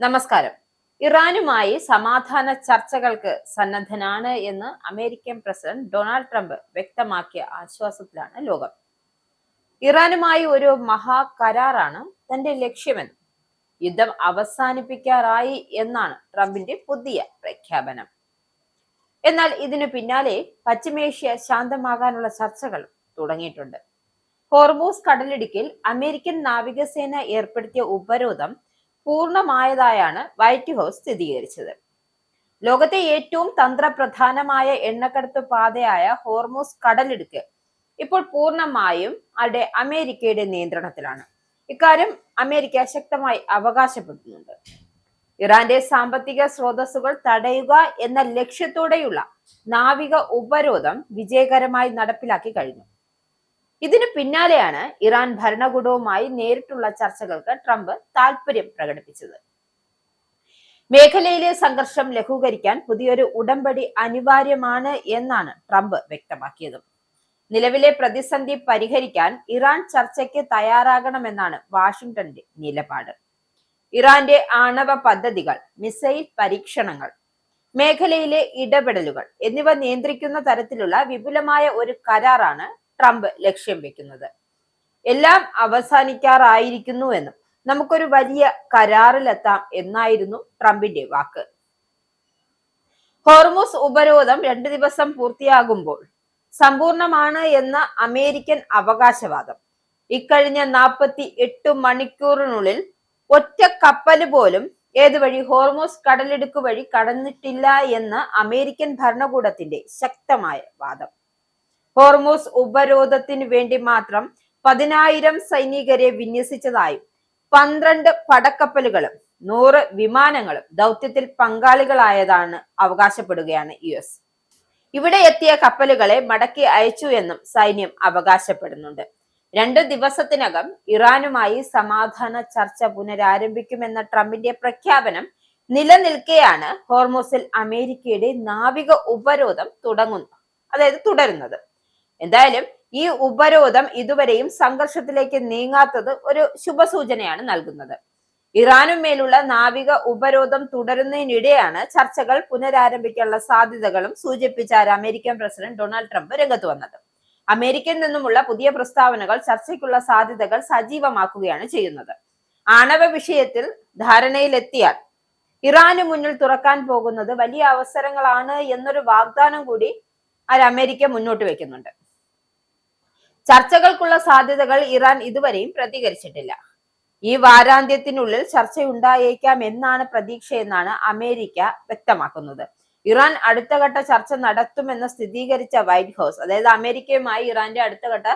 നമസ്കാരം. ഇറാനുമായി സമാധാന ചർച്ചകൾക്ക് സന്നദ്ധനാണ് എന്ന് അമേരിക്കൻ പ്രസിഡന്റ് ഡൊണാൾഡ് ട്രംപ് വ്യക്തമാക്കിയ ആശ്വാസത്തിലാണ് ലോകം. ഇറാനുമായി ഒരു മഹാ കരാറാണ് തന്റെ ലക്ഷ്യമെന്ന്, യുദ്ധം അവസാനിപ്പിക്കാറായി എന്നാണ് ട്രംപിന്റെ പുതിയ പ്രഖ്യാപനം. എന്നാൽ ഇതിനു പിന്നാലെ പശ്ചിമേഷ്യ ശാന്തമാകാനുള്ള ചർച്ചകൾ തുടങ്ങിയിട്ടുണ്ട്. ഹോർമൂസ് കടലിടുക്കിൽ അമേരിക്കൻ നാവികസേന ഏർപ്പെടുത്തിയ ഉപരോധം പൂർണ്ണമായതായാണ് വൈറ്റ് ഹൗസ് സ്ഥിരീകരിച്ചത്. ലോകത്തെ ഏറ്റവും തന്ത്രപ്രധാനമായ എണ്ണക്കടത്ത് പാതയായ ഹോർമൂസ് കടലിടുക്ക് ഇപ്പോൾ പൂർണ്ണമായും അമേരിക്കയുടെ നിയന്ത്രണത്തിലാണ്. ഇക്കാര്യം അമേരിക്ക ശക്തമായി അവകാശപ്പെടുന്നുണ്ട്. ഇറാന്റെ സാമ്പത്തിക സ്രോതസ്സുകൾ തടയുക എന്ന ലക്ഷ്യത്തോടെയുള്ള നാവിക ഉപരോധം വിജയകരമായി നടപ്പിലാക്കി കഴിഞ്ഞു. ഇതിനു പിന്നാലെയാണ് ഇറാൻ ഭരണകൂടവുമായി നേരിട്ടുള്ള ചർച്ചകൾക്ക് ട്രംപ് താൽപര്യം പ്രകടിപ്പിച്ചത്. മേഖലയിലെ സംഘർഷം ലഘൂകരിക്കാൻ പുതിയൊരു ഉടമ്പടി അനിവാര്യമാണ് എന്നാണ് ട്രംപ് വ്യക്തമാക്കിയത്. നിലവിലെ പ്രതിസന്ധി പരിഹരിക്കാൻ ഇറാൻ ചർച്ചയ്ക്ക് തയ്യാറാകണമെന്നാണ് വാഷിംഗ്ടന്റെ നിലപാട്. ഇറാന്റെ ആണവ പദ്ധതികൾ, മിസൈൽ പരീക്ഷണങ്ങൾ, മേഖലയിലെ ഇടപെടലുകൾ എന്നിവ നിയന്ത്രിക്കുന്ന തരത്തിലുള്ള വിപുലമായ ഒരു കരാറാണ് ട്രംപ് ലക്ഷ്യം വെക്കുന്നത്. എല്ലാം അവസാനിക്കാറായിരിക്കുന്നുവെന്നും നമുക്കൊരു വലിയ കരാറിലെത്താം എന്നായിരുന്നു ട്രംപിന്റെ വാക്ക്. ഹോർമൂസ് ഉപരോധം 2 ദിവസം പൂർത്തിയാകുമ്പോൾ സമ്പൂർണമാണ് എന്ന അമേരിക്കൻ അവകാശവാദം. ഇക്കഴിഞ്ഞ 48 മണിക്കൂറിനുള്ളിൽ ഒറ്റ കപ്പല് പോലും ഏതുവഴി ഹോർമൂസ് കടലിടുക്ക് വഴി കടന്നിട്ടില്ല എന്ന അമേരിക്കൻ ഭരണകൂടത്തിന്റെ ശക്തമായ വാദം. ഹോർമൂസ് ഉപരോധത്തിന് വേണ്ടി മാത്രം 10,000 സൈനികരെ വിന്യസിച്ചതായും 12 പടക്കപ്പലുകളും 100 വിമാനങ്ങളും ദൗത്യത്തിൽ പങ്കാളികളായതാണ് അവകാശപ്പെടുകയാണ് US. ഇവിടെ എത്തിയ കപ്പലുകളെ മടക്കി അയച്ചു എന്നും സൈന്യം അവകാശപ്പെടുന്നുണ്ട്. 2 ദിവസത്തിനകം ഇറാനുമായി സമാധാന ചർച്ച പുനരാരംഭിക്കുമെന്ന ട്രംപിന്റെ പ്രഖ്യാപനം നിലനിൽക്കെയാണ് ഹോർമൂസിൽ അമേരിക്കയുടെ നാവിക ഉപരോധം തുടരുന്നത്. എന്തായാലും ഈ ഉപരോധം ഇതുവരെയും സംഘർഷത്തിലേക്ക് നീങ്ങാത്തത് ഒരു ശുഭസൂചനയാണ് നൽകുന്നത്. ഇറാനുമേലുള്ള നാവിക ഉപരോധം തുടരുന്നതിനിടെയാണ് ചർച്ചകൾ പുനരാരംഭിക്കാനുള്ള സാധ്യതകളും സൂചിപ്പിച്ച അമേരിക്കൻ പ്രസിഡന്റ് ഡൊണാൾഡ് ട്രംപ് രംഗത്ത് വന്നത്. അമേരിക്കയിൽ നിന്നുമുള്ള പുതിയ പ്രസ്താവനകൾ ചർച്ചയ്ക്കുള്ള സാധ്യതകൾ സജീവമാക്കുകയാണ് ചെയ്യുന്നത്. ആണവ വിഷയത്തിൽ ധാരണയിലെത്തിയാൽ ഇറാന് മുന്നിൽ തുറക്കാൻ പോകുന്നത് വലിയ അവസരങ്ങളാണ് എന്നൊരു വാഗ്ദാനം കൂടി അമേരിക്ക മുന്നോട്ട് വെക്കുന്നുണ്ട്. ചർച്ചകൾക്കുള്ള സാധ്യതകൾ ഇറാൻ ഇതുവരെയും പ്രതികരിച്ചിട്ടില്ല. ഈ വാരാന്ത്യത്തിനുള്ളിൽ ചർച്ചയുണ്ടായേക്കാം എന്നാണ് പ്രതീക്ഷയെന്നാണ് അമേരിക്ക വ്യക്തമാക്കുന്നത്. ഇറാൻ അടുത്തഘട്ട ചർച്ച നടത്തുമെന്ന് സ്ഥിരീകരിച്ച വൈറ്റ് ഹൗസ്, അതായത് അമേരിക്കയുമായി ഇറാന്റെ അടുത്തഘട്ട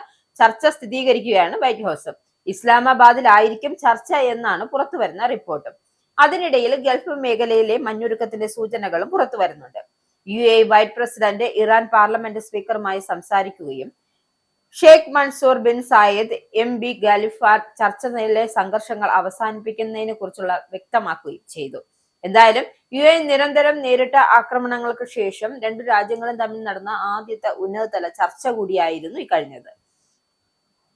ചർച്ച സ്ഥിരീകരിക്കുകയാണ് വൈറ്റ് ഹൗസ്. ഇസ്ലാമാബാദിലായിരിക്കും ചർച്ച എന്നാണ് പുറത്തുവരുന്ന റിപ്പോർട്ട്. അതിനിടയിൽ ഗൾഫ് മേഖലയിലെ മഞ്ഞുരുക്കത്തിന്റെ സൂചനകളും പുറത്തു വരുന്നുണ്ട്. UAE vice president Iran parliament സ്പീക്കറുമായി സംസാരിക്കുകയും Sheikh Mansoor bin Zayed MB ഖലീഫാർ ചർച്ചയിലെ സംഘർഷങ്ങൾ അവസാനിപ്പിക്കുന്നതിനെ കുറിച്ചുള്ള വ്യക്തമാക്കുകയും ചെയ്തു. എന്തായാലും UAE നിരന്തരം നേരിട്ട ആക്രമണങ്ങൾക്ക് ശേഷം 2 രാജ്യങ്ങളും തമ്മിൽ നടന്ന ആദ്യത്തെ ഉന്നതതല ചർച്ച കൂടിയായിരുന്നു ഇക്കഴിഞ്ഞത്.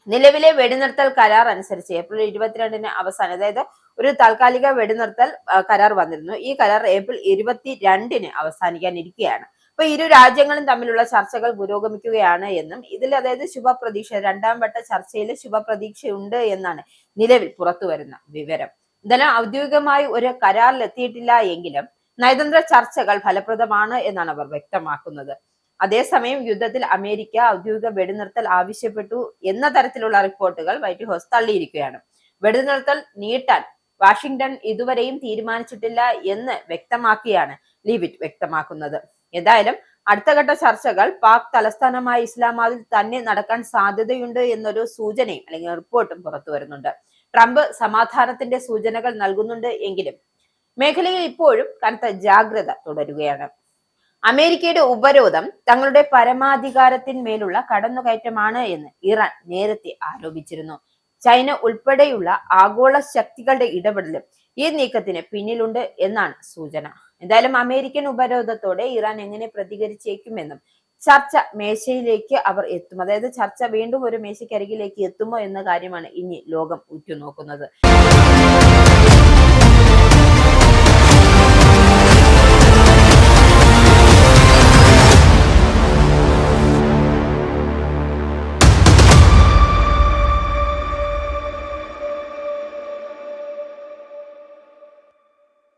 നിലവിലെ വെടിനിർത്തൽ കരാർ അനുസരിച്ച് ഏപ്രിൽ 22-ന് അവസാനം, അതായത് ഒരു താൽക്കാലിക വെടിനിർത്തൽ കരാർ വന്നിരുന്നു. ഈ കരാർ ഏപ്രിൽ 22-ന് അവസാനിക്കാനിരിക്കുകയാണ്. അപ്പൊ ഇരു രാജ്യങ്ങളും തമ്മിലുള്ള ചർച്ചകൾ പുരോഗമിക്കുകയാണ് എന്നും ഇതിൽ അതായത് ശുഭപ്രതീക്ഷ, 2ാം വട്ട ചർച്ചയിൽ ശുഭപ്രതീക്ഷയുണ്ട് എന്നാണ് നിലവിൽ പുറത്തു വരുന്ന വിവരം. എന്തായാലും ഔദ്യോഗികമായി ഒരു കരാറിൽ എത്തിയിട്ടില്ല എങ്കിലും നയതന്ത്ര ചർച്ചകൾ ഫലപ്രദമാണ് എന്നാണ് അവർ വ്യക്തമാക്കുന്നത്. അതേസമയം യുദ്ധത്തിൽ അമേരിക്ക ഔദ്യോഗിക വെടിനിർത്തൽ ആവശ്യപ്പെട്ടു എന്ന തരത്തിലുള്ള റിപ്പോർട്ടുകൾ വൈറ്റ് ഹൗസ് തള്ളിയിരിക്കുകയാണ്. വെടിനിർത്തൽ നീട്ടാൻ വാഷിംഗ്ടൺ ഇതുവരെയും തീരുമാനിച്ചിട്ടില്ല എന്ന് വ്യക്തമാക്കിയാണ് ലീവിറ്റ് വ്യക്തമാക്കുന്നത്. എന്തായാലും അടുത്തഘട്ട ചർച്ചകൾ പാക് തലസ്ഥാനമായ ഇസ്ലാമാബാദിൽ തന്നെ നടക്കാൻ സാധ്യതയുണ്ട് എന്നൊരു സൂചനയും അല്ലെങ്കിൽ റിപ്പോർട്ടും പുറത്തു വരുന്നുണ്ട്. ട്രംപ് സമാധാനത്തിന്റെ സൂചനകൾ നൽകുന്നുണ്ട് എങ്കിലും മേഖലയിൽ ഇപ്പോഴും കനത്ത ജാഗ്രത തുടരുകയാണ്. അമേരിക്കയുടെ ഉപരോധം തങ്ങളുടെ പരമാധികാരത്തിന്മേലുള്ള കടന്നുകയറ്റമാണ് എന്ന് ഇറാൻ നേരത്തെ ആരോപിച്ചിരുന്നു. ചൈന ഉൾപ്പെടെയുള്ള ആഗോള ശക്തികളുടെ ഇടപെടലും ഈ നീക്കത്തിന് പിന്നിലുണ്ട് എന്നാണ് സൂചന. എന്തായാലും അമേരിക്കൻ ഉപരോധത്തോടെ ഇറാൻ എങ്ങനെ പ്രതികരിച്ചേക്കുമെന്നും ചർച്ച മേശയിലേക്ക് അവർ എത്തും, അതായത് ചർച്ച വീണ്ടും ഒരു മേശയ്ക്കരികിലേക്ക് എത്തുമോ എന്ന കാര്യമാണ് ഇനി ലോകം ഉറ്റുനോക്കുന്നത്.